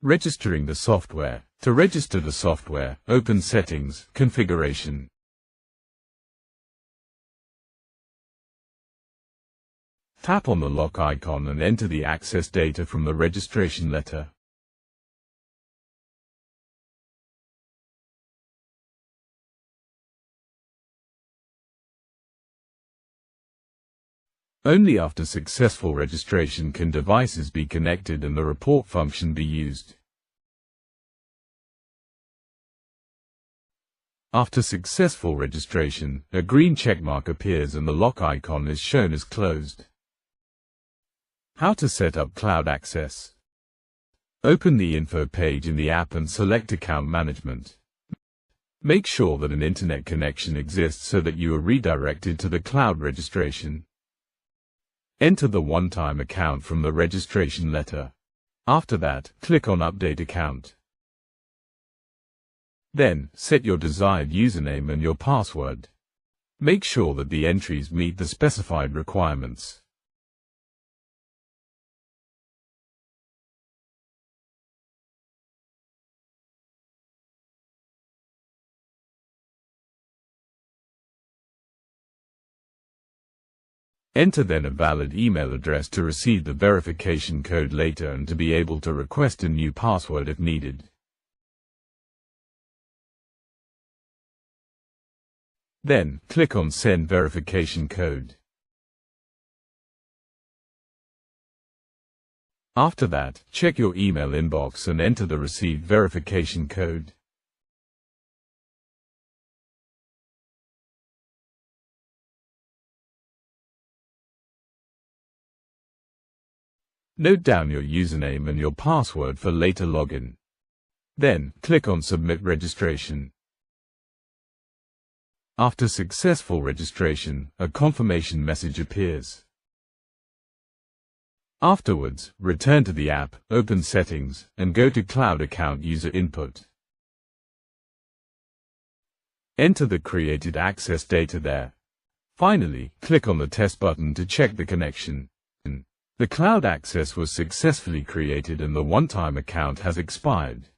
Registering the software. To register the software, open Settings, Configuration. Tap on the lock icon and enter the access data from the registration letter. Only after successful registration can devices be connected and the report function be used. After successful registration, a green checkmark appears and the lock icon is shown as closed. How to set up cloud access. Open the info page in the app and select Account Management. Make sure that an internet connection exists so that you are redirected to the cloud registration. Enter the one-time account from the registration letter. After that, click on Update Account. Then, set your desired username and your password. Make sure that the entries meet the specified requirements. Enter then a valid email address to receive the verification code later and to be able to request a new password if needed. Then, click on Send Verification Code. After that, check your email inbox and enter the received verification code. Note down your username and your password for later login. Then, click on Submit Registration. After successful registration, a confirmation message appears. Afterwards, return to the app, open Settings, and go to Cloud Account User Input. Enter the created access data there. Finally, click on the Test button to check the connection. The cloud access was successfully created and the one-time account has expired.